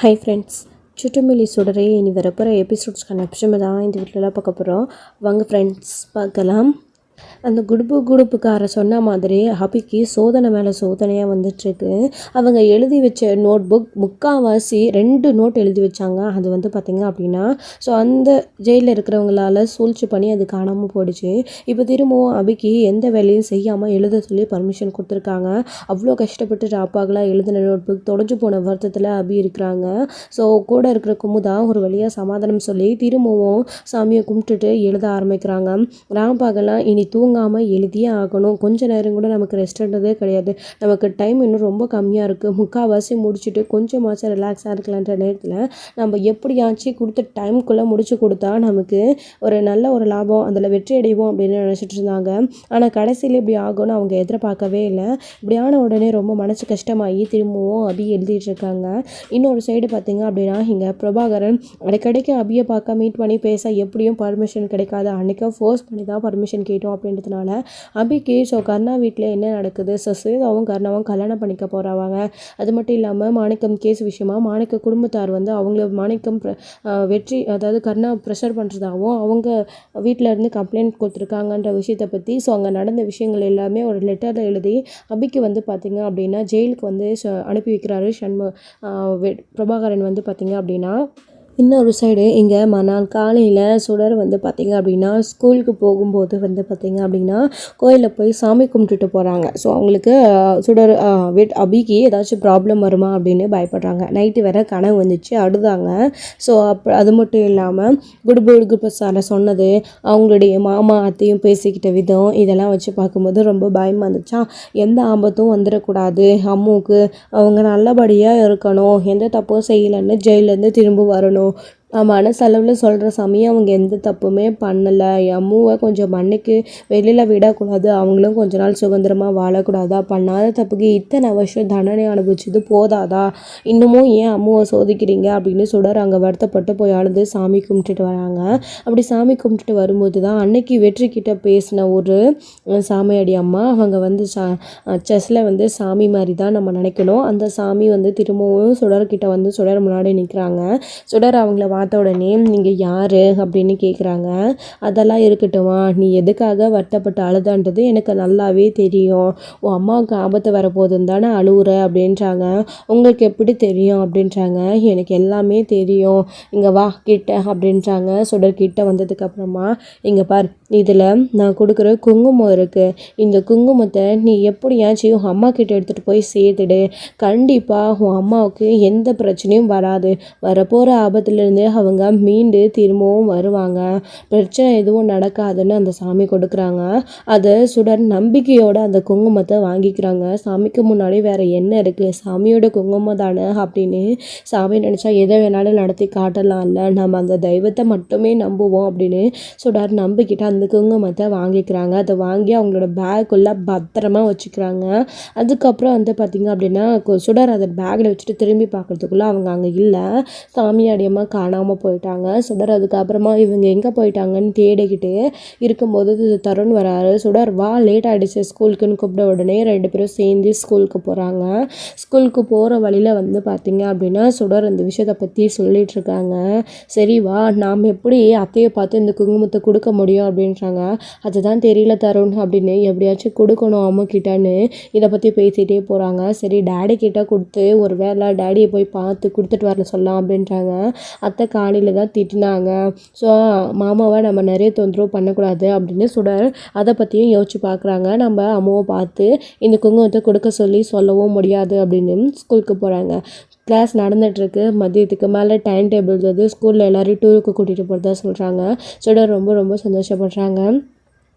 Hi friends, சுற்றுமொழி சுடரே இனி வரப்போகிற எபிசோட்ஸ்க்கான எபிசோட் தான் இந்த வீட்டிலலாம் பார்க்க போகிறோம். வாங்க ஃப்ரெண்ட்ஸ் பார்க்கலாம். அந்த குடுப்புக்கார சொன்ன மாதிரி அபிக்கு சோதனை மேலே சோதனையாக வந்துட்டுருக்கு. அவங்க எழுதி வச்ச நோட் புக் முக்கால்வாசி 2 நோட் எழுதி வச்சாங்க. அது வந்து பார்த்திங்க அப்படின்னா அந்த ஜெயிலில் இருக்கிறவங்களால சூழ்ச்சி பண்ணி அது காணாமல் போயிடுச்சு. இப்போ திரும்பவும் அபிக்கு எந்த வேலையும் செய்யாமல் எழுத சொல்லி பர்மிஷன் கொடுத்துருக்காங்க. அவ்வளோ கஷ்டப்பட்டு அப்பாக்கெலாம் எழுதின நோட் புக் தொலைஞ்சு போன வருத்தத்தில் அபி இருக்கிறாங்க. கூட இருக்கிற குமுதா ஒரு வழியாக சமாதானம் சொல்லி திரும்பவும் சாமியை கும்பிட்டுட்டு எழுத ஆரம்பிக்கிறாங்க. ராம்பாகெல்லாம் இனி தூங்காமல் எழுதியே ஆகணும், கொஞ்ச நேரம் கூட நமக்கு ரெஸ்ட்ன்றதே கிடையாது, நமக்கு டைம் இன்னும் ரொம்ப கம்மியாக இருக்குது, முக்கால்வாசி முடிச்சுட்டு கொஞ்சமாச்சும் ரிலாக்ஸாக இருக்கலான்ற நேரத்தில் நம்ம எப்படியாச்சும் கொடுத்த டைமுக்குள்ளே முடிச்சு கொடுத்தா நமக்கு ஒரு நல்ல ஒரு லாபம், அதில் வெற்றி அடைவோம் அப்படின்னு நினச்சிட்டு இருந்தாங்க. ஆனால் கடைசியில் இப்படி ஆகும்னு அவங்க எதிர்பார்க்கவே இல்லை. இப்படியான உடனே ரொம்ப மனசு கஷ்டமாகி திரும்பவும் அபி எழுதிட்டு இருக்காங்க. இன்னொரு சைடு பார்த்திங்க அப்படின்னா இங்கே பிரபாகரன் அடிக்கடிக்கு அபியை பார்க்க மீட் பண்ணி பேச எப்படியும் பர்மிஷன் கிடைக்காது, அன்றைக்கா ஃபோர்ஸ் பண்ணி தான் பர்மிஷன் கேட்டோம் அப்படின்றதுனால அபிக்கு கர்ணா வீட்டில் என்ன நடக்குது, சுவேதாவும் கர்ணாவும் கல்யாணம் பண்ணிக்க போகிறாங்க. அது மட்டும் இல்லாமல் மாணிக்கம் கேஸ் விஷயமா மாணிக்க குடும்பத்தார் வந்து அவங்கள மாணிக்கம் வெற்றி அதாவது கர்ணா ப்ரெஷர் பண்ணுறதாகவும் அவங்க வீட்டில் இருந்து கம்ப்ளைண்ட் கொடுத்துருக்காங்கன்ற விஷயத்தை பற்றி அங்கே நடந்த விஷயங்கள் எல்லாமே ஒரு லெட்டரில் எழுதி அபிக்கு வந்து பார்த்திங்க அப்படின்னா ஜெயிலுக்கு வந்து அனுப்பி வைக்கிறாரு பிரபாகரன் வந்து பார்த்திங்க அப்படின்னா. இன்னொரு சைடு இங்கே மறுநாள் காலையில் சுடர் வந்து பார்த்திங்க அப்படின்னா ஸ்கூலுக்கு போகும்போது வந்து பார்த்திங்க அப்படின்னா கோயிலில் போய் சாமி கும்பிட்டுட்டு போகிறாங்க. அவங்களுக்கு சுடர் அபிக்கு ஏதாச்சும் ப்ராப்ளம் வருமா அப்படின்னு பயப்படுறாங்க. நைட்டு வேற கனவு வந்துச்சு, அழுதாங்க. அது மட்டும் இல்லாமல் குடுப்பு சாரை சொன்னது, அவங்களுடைய மாமா அத்தையும் பேசிக்கிட்ட விதம், இதெல்லாம் வச்சு பார்க்கும்போது ரொம்ப பயமாக இருந்துச்சா. எந்த ஆபத்தும் வந்துடக்கூடாது, அம்முவுக்கு அவங்க நல்லபடியாக இருக்கணும், எந்த தப்பும் செய்யலைன்னு ஜெயிலேருந்து திரும்ப வரணும், மனசளவில் சொல்கிற சமயம் அவங்க எந்த தப்புமே பண்ணலை, அம்முவை கொஞ்சம் மண்ணுக்கு வெளியில் விடக்கூடாது, அவங்களும் கொஞ்ச நாள் சுதந்திரமாக வாழக்கூடாதா, பண்ணாத தப்புக்கு இத்தனை வருஷம் தண்டனை அனுபவிச்சது போதாதா, இன்னமும் ஏன் அம்முவை சோதிக்கிறீங்க அப்படின்னு சுடர் அங்கே வருத்தப்பட்டு போய் அழுது சாமி கும்பிட்டுட்டு வராங்க. அப்படி சாமி கும்பிட்டுட்டு வரும்போது தான் அன்னைக்கு வெற்றி கிட்ட பேசின ஒரு சாமியாடி அம்மா, அவங்க வந்து செஸ்ஸில் வந்து சாமி மாதிரி தான் நம்ம நினைக்கணும், அந்த சாமி வந்து திரும்பவும் சுடர்கிட்ட வந்து சுடர் முன்னாடி நிற்கிறாங்க. சுடர் அவங்கள பார்த்த உடனே நீங்கள் யார் அப்படின்னு கேட்குறாங்க. அதெல்லாம் இருக்கட்டுமா, நீ எதுக்காக வருத்தப்பட்டு அழுதான்றது எனக்கு நல்லாவே தெரியும், உன் அம்மாவுக்கு ஆபத்து வரப்போகுதுன்னு தானே அழுவுற அப்படின்றாங்க. உங்களுக்கு எப்படி தெரியும் அப்படின்றாங்க. எனக்கு எல்லாமே தெரியும், இங்கே வா கிட்ட அப்படின்றாங்க. சுடர் கிட்ட வந்ததுக்கப்புறமா இங்கே பார், இதில் நான் கொடுக்குற குங்குமம் இருக்குது, இந்த குங்குமத்தை நீ எப்படியாச்சும் உன் அம்மா கிட்ட எடுத்துகிட்டு போய் சேர்த்துடு, கண்டிப்பாக உன் அம்மாவுக்கு எந்த பிரச்சனையும் வராது, வரப்போகிற ஆபத்துலேருந்து அவங்க மீண்டு திரும்பவும் வருவாங்க, பிரச்சனை எதுவும் நடக்காதுன்னு அந்த சாமி கொடுக்குறாங்க. அதை சுடர் நம்பிக்கையோடு அந்த குங்குமத்தை வாங்கிக்கிறாங்க. சாமிக்கு முன்னாடி வேறு என்ன இருக்குது, சாமியோட குங்குமம் தானே அப்படின்னு சாமி நினச்சா எதை வேணாலும் நடத்தி காட்டலாம்ல, நம்ம அந்த தெய்வத்தை மட்டுமே நம்புவோம் அப்படின்னு சுடர் நம்பிக்கிட்டு அந்த குங்குமத்தை வாங்கிக்கிறாங்க. அதை வாங்கி அவங்களோட பேக்குள்ளே பத்திரமா வச்சுக்கிறாங்க. அதுக்கப்புறம் வந்து பார்த்திங்க அப்படின்னா சுடர் அதை பேக்கில் வச்சுட்டு திரும்பி பார்க்குறதுக்குள்ளே அவங்க அங்கே இல்லை, சாமியாடியம்மா காணாமல் போயிட்டாங்க. சுடர் அதுக்கப்புறமா இவங்க எங்கே போயிட்டாங்கன்னு தேடிக்கிட்டு இருக்கும்போது தருண் வராரு. சுடர் வா, லேட் ஆகிடுச்சு ஸ்கூலுக்குன்னு கூப்பிட உடனே 2 பேரும் சேர்ந்து ஸ்கூலுக்கு போகிறாங்க. ஸ்கூலுக்கு போகிற வழியில் வந்து பார்த்திங்க அப்படின்னா சுடர் இந்த விஷயத்தை பற்றி சொல்லிகிட்ருக்காங்க. சரி வா, நாம் எப்படி அத்தையை பார்த்து இந்த குங்குமத்தை கொடுக்க முடியும் அப்படின்றாங்க. அதுதான் தெரியல தருண் அப்படின்னு, எப்படியாச்சும் கொடுக்கணும் அம்மாக்கிட்டன்னு இதை பற்றி பேசிகிட்டே போகிறாங்க. சரி டேடி கிட்ட கொடுத்து ஒரு வேளை டேடியை போய் பார்த்து கொடுத்துட்டு வரல சொல்லலாம் அப்படின்றாங்க. அத்தை காலையில் தான் திட்டினாங்க, மாமாவை நம்ம நிறைய தொந்தரவு பண்ணக்கூடாது அப்படின்னு சுடர் அதை பற்றியும் யோசிச்சு பார்க்குறாங்க. நம்ம அம்மாவை பார்த்து இந்த குங்குமத்தை கொடுக்க சொல்லவும் முடியாது அப்படின்னு ஸ்கூலுக்கு போகிறாங்க. கிளாஸ் நடந்துகிட்ருக்கு, மதியத்துக்கு மேலே டைம் டேபிள் வந்து ஸ்கூலில் எல்லோரும் டூருக்கு கூட்டிகிட்டு போகிறதா சொல்கிறாங்க. சுடர் ரொம்ப ரொம்ப சந்தோஷப்படுறாங்க.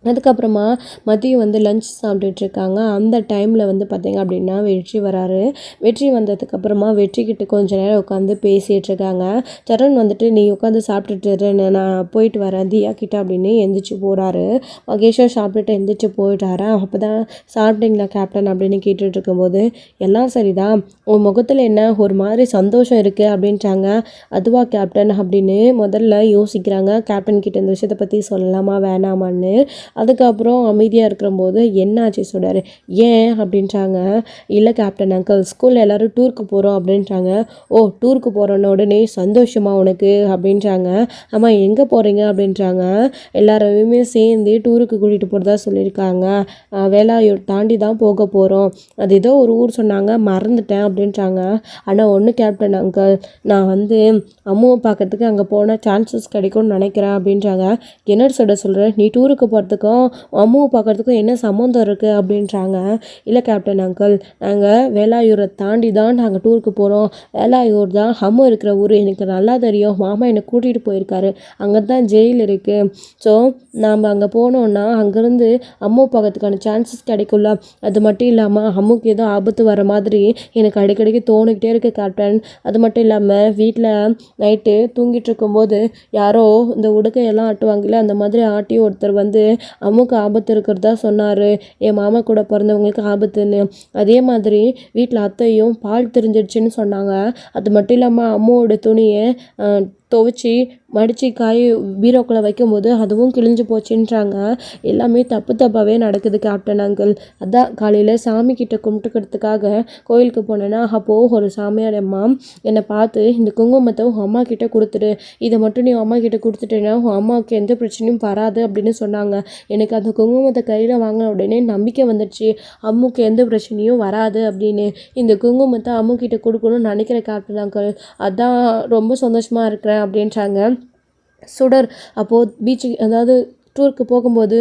அதுக்கப்புறமா மதியம் வந்து லஞ்ச் சாப்பிட்டுட்ருக்காங்க. அந்த டைமில் வந்து பார்த்திங்க அப்படின்னா வெற்றி வராரு. வெற்றி வந்ததுக்கப்புறமா வெற்றிக்கிட்ட கொஞ்சம் நேரம் உட்காந்து பேசிகிட்ருக்காங்க. தருண் வந்துட்டு நீ உட்காந்து சாப்பிட்டுட்டு நான் போயிட்டு வரேன் தியா கிட்ட அப்படின்னு எந்திரிச்சு போகிறாரு. மகேஷும் சாப்பிட்டுட்டு எந்திரிச்சு போயிட்டாரா. அப்போ தான் சாப்பிட்டீங்களா கேப்டன் அப்படின்னு கேட்டுட்டு இருக்கும்போது எல்லாம் சரிதான், உன் முகத்தில் என்ன ஒரு மாதிரி சந்தோஷம் இருக்குது அப்படின்றாங்க. அதுவா கேப்டன் அப்படின்னு முதல்ல யோசிக்கிறாங்க, கேப்டன் கிட்ட இந்த விஷயத்தை பற்றி சொல்லலாமா வேணாமான்னு. அதுக்கப்புறம் அமைதியாக இருக்கிறபோது என்னாச்சு சுடர் ஏன் அப்படின்றாங்க. இல்லை கேப்டன் அங்கிள் ஸ்கூலில் எல்லோரும் டூருக்கு போகிறோம் அப்படின்றாங்க. ஓ டூருக்கு போகிறோன்னு உடனே சந்தோஷமா உனக்கு அப்படின்றாங்க. ஆமாம் எங்கே போகிறீங்க அப்படின்றாங்க. எல்லாரையுமே சேர்ந்து டூருக்கு கூட்டிகிட்டு போகிறதா சொல்லியிருக்காங்க. வேலாயூர் தாண்டி தான் போக போகிறோம். அது ஏதோ ஒரு ஊர் சொன்னாங்க மறந்துட்டேன் அப்படின்றாங்க. ஆனால் ஒன்று கேப்டன் அங்கிள் நான் வந்து அம்மாவை பார்க்கறதுக்கு அங்கே போனால் சான்சஸ் கிடைக்கும்னு நினைக்கிறேன் அப்படின்றாங்க. என்ன சொல்கிற நீ டூருக்கு போகிறதுக்கும் அம்மாவை பார்க்கறதுக்கும் என்ன சம்மந்தம் இருக்குது அப்படின்றாங்க. இல்லை கேப்டன் அங்கிள் நாங்கள் வேலாயூரை தாண்டி தான் நாங்கள் டூருக்கு போகிறோம். வேலாயூர் தான் அம்மா இருக்கிற ஊர் எனக்கு நல்லா தெரியும். மாமா என்னை கூட்டிகிட்டு போயிருக்காரு. அங்கே தான் ஜெயில் இருக்குது. ஸோ நாம் அங்கே போனோன்னா அங்கேருந்து அம்மா பார்க்கறதுக்கான சான்சஸ் கிடைக்கும்ல. அது மட்டும் இல்லாமல் அம்முக்கு ஏதோ ஆபத்து வர மாதிரி எனக்கு அடிக்கடிக்கு தோணிக்கிட்டே இருக்குது கேப்டன். அது மட்டும் இல்லாமல் வீட்டில் நைட்டு தூங்கிட்டு இருக்கும்போது யாரோ இந்த உடுக்கையெல்லாம் ஆட்டுவாங்கல்ல அந்த மாதிரி ஆட்டி ஒருத்தர் வந்து அம்முக்கு ஆபத்து இருக்கிறதா சொன்னார். என் மாமா கூட பிறந்தவங்களுக்கு ஆபத்துன்னு. அதே மாதிரி வீட்டில் அத்தையும் பால் தெரிஞ்சிடுச்சுன்னு சொன்னாங்க. அது மட்டும் இல்லாமல் அம்மாவோட துணியை துவைச்சி மடித்து காய பீரோக்குள்ளே வைக்கும்போது அதுவும் கிழிஞ்சு போச்சுன்றாங்க. எல்லாமே தப்பாகவே நடக்குது கேப்டன் அங்கிள். அதான் காலையில் சாமி கிட்ட கும்பிட்டுக்கிறதுக்காக கோயிலுக்கு போனேன்னா அப்போது ஒரு சாமியார் அம்மா என்னை பார்த்து இந்த குங்குமத்தை உன் அம்மா கிட்ட கொடுத்துரு, இதை மட்டும் நீ அம்மா கிட்ட கொடுத்துட்டேன்னா உன் அம்மாவுக்கு எந்த பிரச்சனையும் வராது அப்படின்னு சொன்னாங்க. எனக்கு அந்த குங்குமத்தை கையில் வாங்கின உடனே நம்பிக்கை வந்துடுச்சு அம்முக்கு எந்த பிரச்சனையும் வராது அப்படின்னு. இந்த குங்குமத்தை அம்முக்கிட்ட கொடுக்கணும்னு நினைக்கிற கேப்டன் அங்கிள். அதான் ரொம்ப சந்தோஷமாக இருக்கிறேன் அப்படின்றாங்க. சுடர் அப்போது பீச்சுக்கு அதாவது டூருக்கு போகும்போது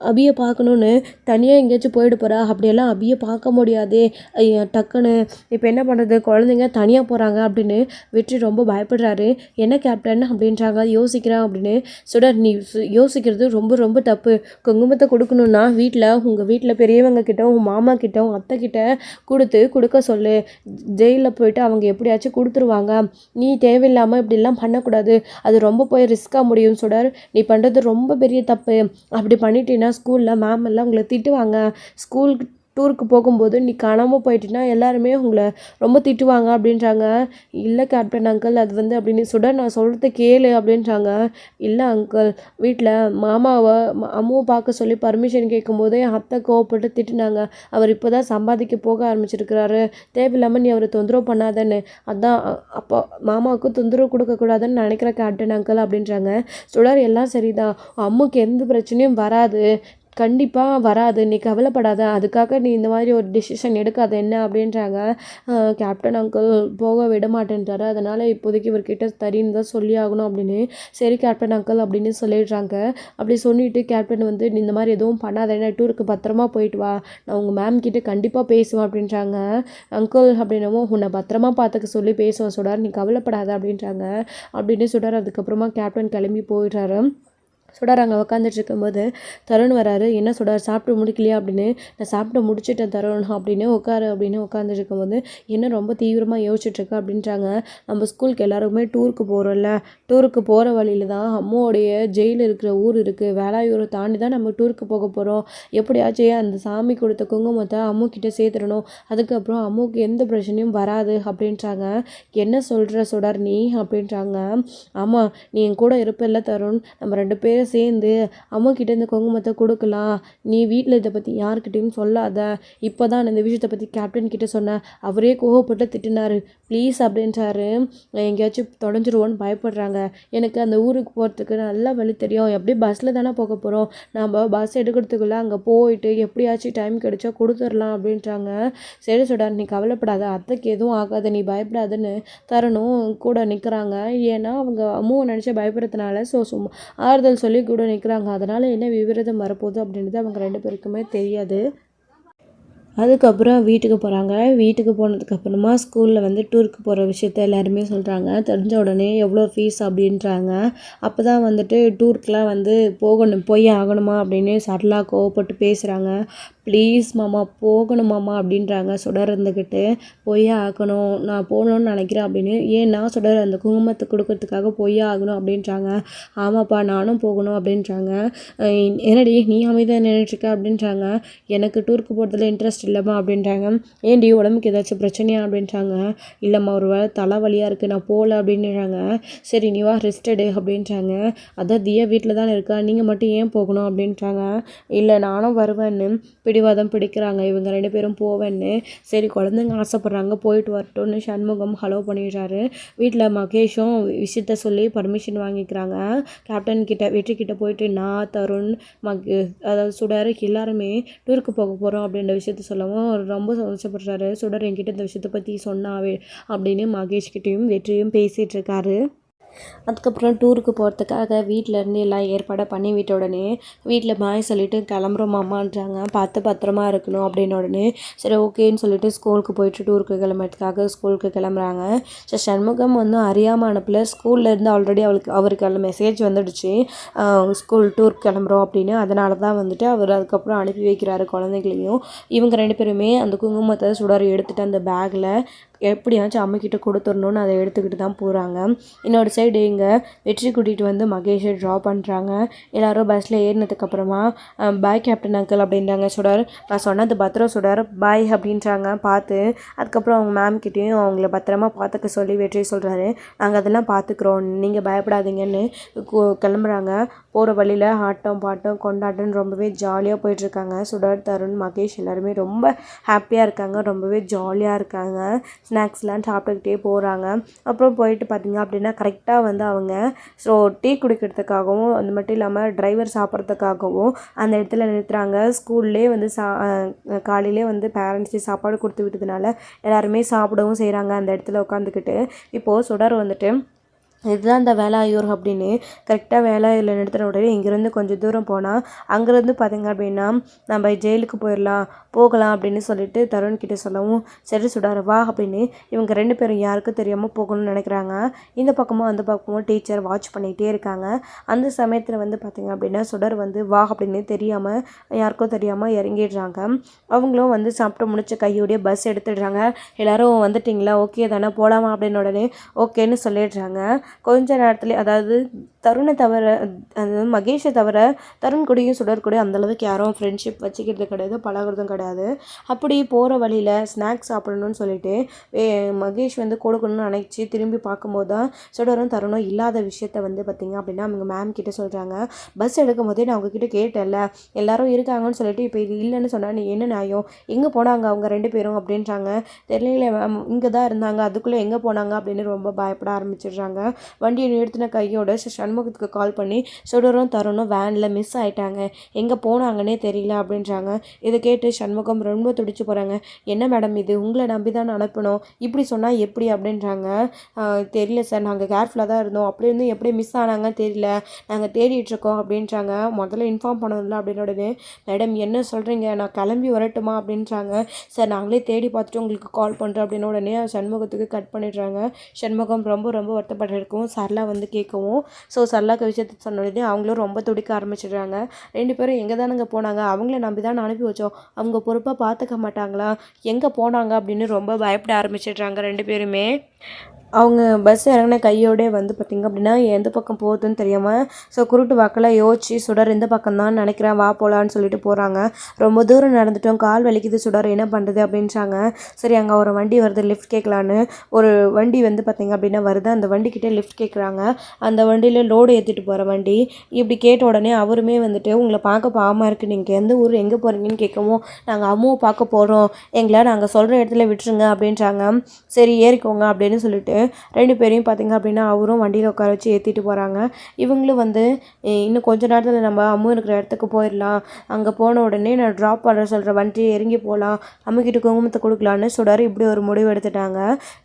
அபியை பார்க்கணுன்னு தனியாக எங்கேயாச்சும் போயிட்டு போகிறா. அப்படியெல்லாம் அபியை பார்க்க முடியாதே டக்குன்னு இப்போ என்ன பண்ணுறது குழந்தைங்க தனியாக போகிறாங்க அப்படின்னு வெற்றி ரொம்ப பயப்படுறாரு. என்ன கேப்டன் அப்படின்றாங்க. யோசிக்கிறேன் அப்படின்னு. சுடர் நீ யோசிக்கிறது ரொம்ப ரொம்ப தப்பு. குங்குமத்தை கொடுக்கணுன்னா உங்கள் வீட்டில் பெரியவங்க கிட்ட உங்கள் மாமா கிட்ட உங்கள் அத்தை கிட்ட கொடுக்க சொல்லு. ஜெயிலில் போயிட்டு அவங்க எப்படியாச்சும் கொடுத்துருவாங்க. நீ தேவையில்லாமல் இப்படிலாம் பண்ணக்கூடாது. அது ரொம்ப போய் ரிஸ்க்காக முடியும் சுடர். நீ பண்ணுறது ரொம்ப பெரிய தப்பு. அப்படி பண்ணிட்டீங்கன்னா ஸ்கூலில் மேம் எல்லாம் உங்களை திட்டுவாங்க. ஸ்கூலுக்கு டூருக்கு போகும்போது நீ காணாமல் போயிட்டீங்கன்னா எல்லாருமே உங்களை ரொம்ப திட்டுவாங்க அப்படின்றாங்க. இல்லை கேப்டன் அங்கிள் அது வந்து அப்படின்னு சுடர் நான் சொல்கிறத கேளு அப்படின்றாங்க. இல்லை அங்கிள் வீட்டில் மாமாவை அம்மாவை பார்க்க சொல்லி பர்மிஷன் கேட்கும்போதே அத்தை கோவப்பட்டு திட்டுனாங்க. அவர் இப்போ தான் சம்பாதிக்க போக ஆரம்பிச்சிருக்கிறாரு. தேவையில்லாமல் நீ அவரை தொந்தரவு பண்ணாதன்னு. அதான் அப்போ மாமாவுக்கு தொந்தரவு கொடுக்கக்கூடாதுன்னு நினைக்கிற கேப்டன் அங்கிள் அப்படின்றாங்க. சுடர் எல்லாம் சரிதான். அம்முக்கு எந்த பிரச்சனையும் வராது. கண்டிப்பாக வராது. நீ கவலைப்படாத. அதுக்காக நீ இந்த மாதிரி ஒரு டிசிஷன் எடுக்காத என்ன அப்படின்றாங்க. கேப்டன் அங்கிள் போக விட மாட்டேன்ட்டாரு. அதனால் இப்போதைக்கு இவர்கிட்ட தரின்னு தான் சொல்லி ஆகணும் அப்படின்னு. சரி கேப்டன் அங்கிள் அப்படின்னு சொல்லிடுறாங்க. அப்படி சொல்லிட்டு கேப்டன் வந்து நீ இந்த மாதிரி எதுவும் பண்ணாத என்ன டூருக்கு பத்திரமா போயிட்டு வா, நான் உங்கள் மேம் கிட்டே கண்டிப்பாக பேசுவேன் அப்படின்றாங்க. அங்கிள் அப்படின்னமோ உன்னை பத்திரமா பார்த்துக்க சொல்லி பேசுவேன் சுடர், நீ கவலைப்படாத அப்படின்றாங்க. அப்படின்னு சுடர் அதுக்கப்புறமா கேப்டன் கிளம்பி போயிடுறாரு. சுடர் அங்கே உட்காந்துட்டு இருக்கும்போது தருண் வராரு. என்ன சுடர் சாப்பிட்டு முடிக்கலையா அப்படின்னு. நான் சாப்பிட்டு முடிச்சிட்டேன் தருண் அப்படின்னு. உட்காரு அப்படின்னு உட்காந்துட்டு இருக்கும்போது என்ன ரொம்ப தீவிரமாக யோசிச்சுட்ருக்க அப்படின்றாங்க. நம்ம ஸ்கூலுக்கு எல்லாருக்குமே டூருக்கு போகிறோம்ல, டூருக்கு போகிற வழியில் தான் அம்மாவோடைய ஜெயில் இருக்கிற ஊர் இருக்குது. வேலாயூரை தாண்டி தான் நம்ம டூருக்கு போக போகிறோம். எப்படியாச்சும் அந்த சாமி கொடுத்த குங்குமத்தை அம்முக்கிட்ட சேர்த்துடணும். அதுக்கப்புறம் அம்முக்கு எந்த பிரச்சனையும் வராது அப்படின்றாங்க. என்ன சொல்கிற சுடர் நீ அப்படின்றாங்க. ஆமாம் நீ என் கூட இருப்பில்ல தருண், நம்ம 2 பேரும் சேர்ந்து அம்மாக்கிட்ட இந்த குங்குமத்தை கொடுக்கலாம். நீ வீட்டில் இதை பற்றி யார்கிட்டையும் சொல்லாத. இப்போ தான் இந்த விஷயத்தை பற்றி கேப்டன் கிட்டே சொன்னேன். அவரே கோவப்பட்டு திட்டினார். ப்ளீஸ் அப்படின்றாரு. எங்கேயாச்சும் தொலைஞ்சிருவோன்னு பயப்படுறாங்க. எனக்கு அந்த ஊருக்கு போகிறதுக்கு நல்லா வழி தெரியும். எப்படி பஸ்ஸில் தானே போக போகிறோம். நம்ம பஸ் எடுக்கிறதுக்குள்ளே அங்கே போயிட்டு எப்படியாச்சும் டைம் கிடைச்சா கொடுத்துடலாம் அப்படின்றாங்க. சரி சுடர் நீ கவலைப்படாத, அத்தைக்கு எதுவும் ஆகாது, நீ பயப்படாதுன்னு தரணும் கூட நிற்கிறாங்க. ஏன்னா அவங்க அம்மாவை நினச்சி பயப்படுறதுனால சும்மா ஆறுதல் சொல்லி கூட நிற்கிறாங்க. அதனால் என்ன விபரீதம் வரப்போகுது அப்படின்றது அவங்க 2 பேருக்குமே தெரியாது. அதுக்கப்புறம் வீட்டுக்கு போகிறாங்க. வீட்டுக்கு போனதுக்கப்புறமா ஸ்கூலில் வந்து டூருக்கு போகிற விஷயத்த எல்லாருமே சொல்கிறாங்க. தெரிஞ்ச உடனே எவ்வளோ ஃபீஸ் அப்படின்றாங்க. அப்போ தான் வந்துட்டு டூருக்கெலாம் வந்து போய் ஆகணுமா அப்படின்னு சடலாக கோவப்பட்டு பேசுகிறாங்க. ப்ளீஸ் மாமா போகணும் மாமா அப்படின்றாங்க சுடர் இருந்துக்கிட்டு. போயே ஆகணும், நான் போகணுன்னு நினைக்கிறேன் அப்படின்னு. ஏன்னா சுடர் அந்த குங்குமத்தை கொடுக்கறதுக்காக போயே ஆகணும் அப்படின்றாங்க. ஆமாப்பா நானும் போகணும் அப்படின்றாங்க. என்னடி நீ அமைதியாக நின்றுட்டுருக்க அப்படின்றாங்க. எனக்கு டூருக்கு போகிறதுல இன்ட்ரெஸ்ட் இல்லைம்மா அப்படின்றாங்க. ஏன்டி உடம்புக்கு ஏதாச்சும் பிரச்சனையா அப்படின்றாங்க. இல்லைம்மா ஒரு வேளை தலைவலியாக இருக்குது நான் போகல அப்படின்றாங்க. சரி நீ வா ரெஸ்ட் எடு அப்படின்றாங்க. அதான் தியா வீட்டில் தானே இருக்கா, நீங்கள் மட்டும் ஏன் போகணும் அப்படின்றாங்க. இல்லை நானும் வருவேன்னு பிடிவாதம் பிடிக்கிறாங்க இவங்க 2 பேரும் போவேன்னு. சரி குழந்தைங்க ஆசைப்பட்றாங்க போயிட்டு வரட்டும்னு சண்முகம் ஹலோ பண்ணிடுறாரு. வீட்டில் மகேஷும் விஷயத்த சொல்லி பர்மிஷன் வாங்கிக்கிறாங்க கேப்டன் கிட்ட. வெற்றி கிட்ட போயிட்டு நான் தருண் அதாவது சுடர் எல்லாருமே டூருக்கு போக போகிறோம் அப்படின்ற விஷயத்த சொல்லவும் ரொம்ப சந்தோஷப்படுறாரு. சுடர் என்கிட்ட இந்த விஷயத்தை பற்றி சொன்னாவே அப்படின்னு மகேஷ்கிட்டையும் வெற்றியும் பேசிகிட்டு இருக்காரு. அதுக்கப்புறம் டூருக்கு போகிறதுக்காக வீட்டிலேருந்து எல்லாம் ஏற்பாடை பண்ணி விட்ட உடனே வீட்டில் பாய் சொல்லிவிட்டு கிளம்புறோம் மாமான்றாங்க. பார்த்து பத்திரமா இருக்கணும் அப்படின்னு உடனே சரி ஓகேன்னு சொல்லிட்டு ஸ்கூலுக்கு போயிட்டு டூருக்கு கிளம்புறதுக்காக ஸ்கூலுக்கு கிளம்புறாங்க. ஸோ சண்முகம் வந்து அறியாமல் அனுப்பல, ஸ்கூல்லேருந்து ஆல்ரெடி அவருக்கு அதில் மெசேஜ் வந்துடுச்சு ஸ்கூல் டூர் கிளம்புறோம் அப்படின்னு. அதனால தான் வந்துட்டு அவர் அதுக்கப்புறம் அனுப்பி வைக்கிறாரு குழந்தைகளையும். இவங்க 2 பேருமே அந்த குங்குமத்தை சுடர் எடுத்துகிட்டு அந்த பேக்கில் எப்படியாச்சும் அம்மிக்கிட்ட கொடுத்துடணுன்னு அதை எடுத்துக்கிட்டு தான் போகிறாங்க. இன்னொரு சைடு இங்கே வெற்றி கூட்டிகிட்டு வந்து மகேஷை ட்ரா பண்ணுறாங்க. எல்லோரும் பஸ்ஸில் ஏறினதுக்கப்புறமா பாய் கேப்டன் அங்கிள் அப்படின்றாங்க. சுடர் நான் சொன்னது பத்திரம் சுடர் பாய் அப்படின்றாங்க பார்த்து. அதுக்கப்புறம் அவங்க மேம்கிட்டையும் அவங்கள பத்திரமா பார்த்துக்க சொல்லி வெற்றி சொல்கிறாரு. நாங்கள் அதெல்லாம் பார்த்துக்குறோம் நீங்கள் பயப்படாதீங்கன்னு கிளம்புறாங்க. போகிற வழியில் ஆட்டம் பாட்டம் கொண்டாட்டம் ரொம்பவே ஜாலியாக போயிட்டுருக்காங்க. சுடர் தருண் மகேஷ் எல்லாருமே ரொம்ப ஹாப்பியாக இருக்காங்க, ரொம்பவே ஜாலியாக இருக்காங்க. ஸ்நாக்ஸ்லாம் சாப்பிட்டுக்கிட்டே போகிறாங்க. அப்புறம் போயிட்டு பார்த்திங்க அப்படின்னா கரெக்டாக வந்து அவங்க ஸோ டீ குடிக்கிறதுக்காகவும் அது மட்டும் இல்லாமல் டிரைவர் சாப்பிட்றதுக்காகவும் அந்த இடத்துல நிறுத்துகிறாங்க. ஸ்கூல்லே வந்து காலையிலே வந்து பேரண்ட்ஸு சாப்பாடு கொடுத்து விட்டதுனால எல்லாருமே சாப்பிடவும் செய்கிறாங்க அந்த இடத்துல உட்காந்துக்கிட்டு. இப்போது சுடர் வந்துட்டு இதுதான் இந்த வேலாயூர் அப்படின்னு கரெக்டாக வேலாயூரில் நிறுத்தின உடனே இங்கேருந்து கொஞ்சம் தூரம் போனால் அங்கேருந்து பார்த்திங்க அப்படின்னா நம்ம ஜெயிலுக்கு போகலாம் அப்படின்னு சொல்லிட்டு தருண்கிட்ட சொல்லவும் சரி சுடார் வா அப்படின்னு இவங்க 2 பேரும் யாருக்கும் தெரியாமல் போகணும்னு நினைக்கிறாங்க. இந்த பக்கமும் அந்த பக்கமும் டீச்சர் வாட்ச் பண்ணிகிட்டே இருக்காங்க. அந்த சமயத்தில் வந்து பார்த்திங்க அப்படின்னா சுடர் வந்து வா அப்படின்னு தெரியாமல் யாருக்கும் தெரியாமல் இறங்கிடுறாங்க. அவங்களும் வந்து சாப்பிட்டு முடிச்ச கையோடைய பஸ் எடுத்துடுறாங்க. எல்லோரும் வந்துட்டிங்களா ஓகே தானே போகலாமா அப்படின்னு உடனே ஓகேன்னு சொல்லிடுறாங்க. கொஞ்ச நேரத்துலேயே அதாவது தருணை தவிர அதாவது மகேஷை தவிர தருண் கூடயும் சுடர் கூட அந்தளவுக்கு யாரும் ஃப்ரெண்ட்ஷிப் வச்சுக்கிறது கிடையாது, பழகிறதும் கிடையாது. அப்படி போகிற வழியில் ஸ்நாக்ஸ் சாப்பிடணும்னு சொல்லிட்டு மகேஷ் வந்து கொடுக்கணும்னு நினச்சி திரும்பி பார்க்கும்போது தான் சுடரும் தருணும் இல்லாத விஷயத்த வந்து பார்த்திங்க அப்படின்னா அவங்க மேம் கிட்டே சொல்கிறாங்க. பஸ் எடுக்கும் போதே நான் அவங்கக்கிட்ட கேட்டேன்ல எல்லாரும் இருக்காங்கன்னு சொல்லிட்டு இப்போ இது இல்லைன்னு சொன்னால் நீ என்ன நியாயம், எங்கே போனாங்க அவங்க 2 பேரும் அப்படின்றாங்க. தெரியல மேம் இங்கே தான் இருந்தாங்க, அதுக்குள்ளே எங்கே போனாங்க அப்படின்னு ரொம்ப பயப்பட ஆரம்பிச்சிடுறாங்க. வண்டியை நிறுத்தின கையோட சண்முகத்துக்கு கால் பண்ணி சுடரும் தருணும் வேனில் மிஸ் ஆகிட்டாங்க, எங்கே போனாங்கன்னே தெரியல அப்படின்றாங்க. இதை கேட்டு சண்முகம் ரொம்ப துடிச்சு போகிறாங்க. என்ன மேடம் இது உங்களை நம்பி தான் அனுப்பணும், இப்படி சொன்னால் எப்படி அப்படின்றாங்க. தெரியல சார் நாங்கள் கேர்ஃபுல்லாக தான் இருந்தோம், அப்படி இருந்து எப்படி மிஸ் ஆனாங்கன்னு தெரியல, நாங்கள் தேடிட்டுருக்கோம் அப்படின்றாங்க. முதல்ல இன்ஃபார்ம் பண்ணதில்ல அப்படின்னு உடனே மேடம் என்ன சொல்கிறீங்க நான் கிளம்பி வரட்டுமா அப்படின்றாங்க. சார் நாங்களே தேடி பார்த்துட்டு உங்களுக்கு கால் பண்ணுறோம் அப்படின்னு உடனே சண்முகத்துக்கு கட் பண்ணிடுறாங்க. சண்முகம் ரொம்ப ரொம்ப வருத்தப்பட்டு இருக்கும். சரளா வந்து கேட்கவும் ஸோ சரளாக்கு விஷயத்தை சொன்னதே அவங்களும் ரொம்ப துடிக்க ஆரம்பிச்சிடுறாங்க. 2 பேரும் எங்கே தானுங்க போனாங்க, அவங்கள நம்பி தான் அனுப்பி வச்சோம், அவங்க பொறுப்பாக பார்த்துக்க மாட்டாங்களா, எங்கே போனாங்க அப்படின்னு ரொம்ப பயப்பட ஆரம்பிச்சிடுறாங்க 2 பேருமே. அவங்க பஸ் இறங்கின கையோடே வந்து பார்த்திங்க அப்படின்னா எந்த பக்கம் போகுதுன்னு தெரியாமல் ஸோ குருட்டு வாக்கில் யோசிச்சு சுடர் இந்த பக்கம் தான் நினைக்கிறேன் வா போகலான்னு சொல்லிட்டு போகிறாங்க. ரொம்ப தூரம் நடந்துட்டோம், கால் வலிக்குது சுடர் என்ன பண்ணுறது அப்படின்றாங்க. சரி அங்கே ஒரு வண்டி வருது லிஃப்ட் கேட்கலான்னு ஒரு வண்டி வந்து பார்த்திங்க அப்படின்னா வருது. அந்த வண்டிக்கிட்டே லிஃப்ட் கேட்குறாங்க. அந்த வண்டியில் லோடு ஏற்றிட்டு போகிற வண்டி. இப்படி கேட்ட உடனே அவருமே வந்துட்டு உங்களை பார்க்க பாவமாக இருக்குது, நீங்கள் எந்த ஊர் எங்கே போகிறீங்கன்னு கேட்கவும் நாங்கள் அம்மாவை பார்க்க போகிறோம், எங்களை நாங்கள் சொல்கிற இடத்துல விட்டுருங்க அப்படின்றாங்க. சரி ஏறிக்கோங்க அப்படின்னு சொல்லிட்டு 2 பேரையும் பார்த்திங்க அப்படின்னா அவரும் வண்டியில் உட்கார வச்சு ஏற்றிட்டு போகிறாங்க. இவங்களும் வந்து இன்னும் கொஞ்ச நேரத்தில் நம்ம அம்மு இருக்கிற இடத்துக்கு போயிடலாம், அங்கே போன உடனே நான் ட்ராப் பண்ணுற சொல்கிற வண்டி இறங்கி போகலாம், அம்முக்கிட்ட குங்குமத்தை கொடுக்கலான்னு சுடர் இப்படி ஒரு முடிவு எடுத்துட்டாங்க.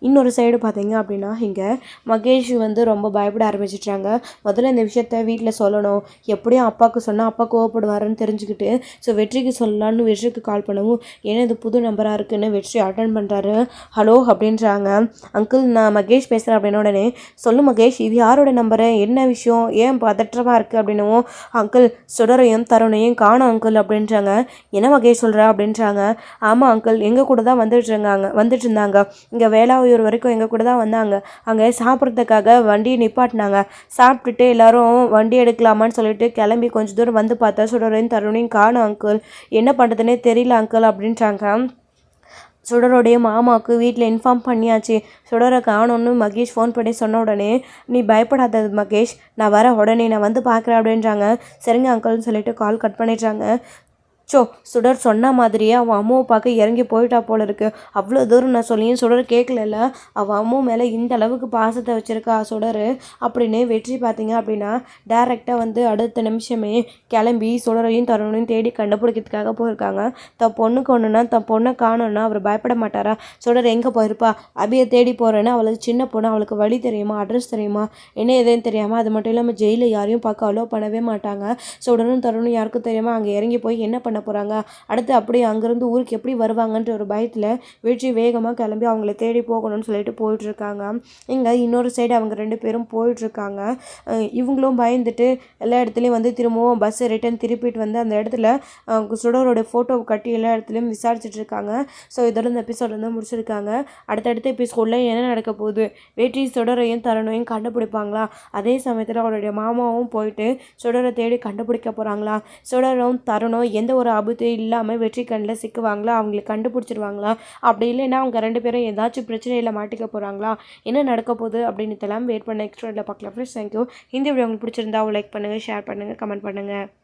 இன்னொரு சைடு பார்த்திங்க அப்படின்னா இங்கே மகேஷ் வந்து ரொம்ப பயப்பட ஆரம்பிச்சிட்டாங்க. முதல்ல இந்த விஷயத்த வீட்டில் சொல்லணும், எப்படியும் அப்பாவுக்கு சொன்னால் அப்பா கோவப்படுவாருன்னு தெரிஞ்சுக்கிட்டு ஸோ வெற்றிக்கு சொல்லலான்னு வெற்றிக்கு கால் பண்ணவும் ஏன்னா இது புது நம்பராக இருக்குன்னு வெற்றி அட்டன் பண்ணுறாரு. ஹலோ அப்படின்றாங்க. அங்கிள் நான் மகேஷ் பேசுகிறேன் அப்படின்ன உடனே, சொல்லு மகேஷ், இது யாரோட நம்பரு, என்ன விஷயம், ஏன் பதற்றமாக இருக்குது அப்படின்னவும், அங்கிள் சுடரையும் தருணையும் காணும் அங்கிள் அப்படின்றாங்க. என்ன மகேஷ் சொல்கிற அப்படின்றாங்க. ஆமாம் அங்கிள், எங்கள் கூட தான் வந்துட்டு இருந்தாங்க, இங்கே வேளாயூர் வரைக்கும் எங்கள் கூட தான் வந்தாங்க. அங்கே சாப்பிட்றதுக்காக வண்டியை நிப்பாட்டினாங்க. சாப்பிட்டுட்டு எல்லாரும் வண்டி எடுக்கலாமான்னு சொல்லிட்டு கிளம்பி கொஞ்சம் தூரம் வந்து பார்த்தா சுடரையும் தருணையும் காணும் அங்கிள், என்ன பண்ணுறதுனே தெரியல அங்கிள் அப்படின்றாங்க. சுடருடைய மாமாவுக்கு வீட்டில் இன்ஃபார்ம் பண்ணியாச்சு, சுடரை காணோன்னு மகேஷ் ஃபோன் பண்ணி சொன்ன உடனே, நீ பயப்படாத மகேஷ், நான் வரேன், உடனே நான் வந்து பார்க்குறேன் அப்படின்றாங்க. சரிங்க அங்கிள்னு சொல்லிட்டு கால் கட் பண்ணிடுறாங்க. சுடர் சொன்ன மாதிரியே அவன் அம்மாவை பார்க்க இறங்கி போயிட்டா போல இருக்கு. அவ்வளோ தூரம் நான் சொல்லியும் சுடர் கேட்கல. அவள் அம்மா மேலே இந்த அளவுக்கு பாசத்தை வச்சுருக்கா சுடர் அப்படின்னு வெற்றி பார்த்தீங்க அப்படின்னா டேரெக்டாக வந்து அடுத்த நிமிஷமே கிளம்பி சுடரையும் தருணையும் தேடி கண்டுபிடிக்கிறதுக்காக போயிருக்காங்க. தன் பொண்ணுக்கு ஒன்றுனா தன் பொண்ணை காணோன்னா அவர் பயப்பட மாட்டாரா? சுடர் எங்கே போயிருப்பா, அபியை தேடி போகிறேன்னா அவளுக்கு சின்ன பொண்ணு, அவளுக்கு வழி தெரியுமா, அட்ரஸ் தெரியுமா, என்ன எதுன்னு தெரியாமல், அது மட்டும் இல்லாமல் ஜெயிலில் யாரையும் பார்க்க அலோவ் பண்ணவே மாட்டாங்க. சுடரும் தருணும் யாருக்கும் தெரியாமல் அங்கே இறங்கி போய் என்ன பண்ண போகிறாங்க, அடுத்து அப்படியே அங்கேருந்து ஊருக்கு எப்படி வருவாங்கன்ற ஒரு பயத்தில் வெற்றி வேகமாக கிளம்பி அவங்கள தேடி போகணும்னு சொல்லிட்டு போயிட்டுருக்காங்க. இங்கே இன்னொரு சைடு அவங்க 2 பேரும் போயிட்டுருக்காங்க. இவங்களும் பயந்துட்டு எல்லா இடத்துலையும் வந்து திரும்பவும் பஸ்ஸை ரிட்டன் திருப்பிட்டு வந்து அந்த இடத்துல சுடரோட ஃபோட்டோவை கட்டி எல்லா இடத்துலையும் விசாரிச்சுட்டு இருக்காங்க. ஸோ இதோட இந்த எபிசோட் வந்து முடிச்சிருக்காங்க. அடுத்தடுத்த எபிசோடில் என்ன நடக்க போகுது, வெற்றி சுடரையும் தருணையும் கண்டுபிடிப்பாங்களா, அதே சமயத்தில் அவருடைய மாமாவும் போயிட்டு சுடரை தேடி கண்டுபிடிக்க போகிறாங்களா, சுடரும் தருணும் எந்த ஒரு ஆபத்து இல்லாமல் வெற்றி கண்ணில் சிக்குவாங்களா, அவங்களை கண்டுபிடிச்சிருவாங்களா, அப்படி இல்லைன்னா அவங்க 2 பேரும் ஏதாச்சும் பிரச்சனையில் மாட்டிக்க போகிறாங்களா, என்ன நடக்க போகுது அப்படின்னு வெயிட் பண்ண நெக்ஸ்ட் வீடியோவில் பார்க்கலாம் ஃப்ரெண்ட்ஸ். தேங்க்யூ. இந்த வீடியோ உங்களுக்கு பிடிச்சிருந்தா லைக் பண்ணுங்கள், ஷேர் பண்ணுங்கள், கமெண்ட் பண்ணுங்கள்.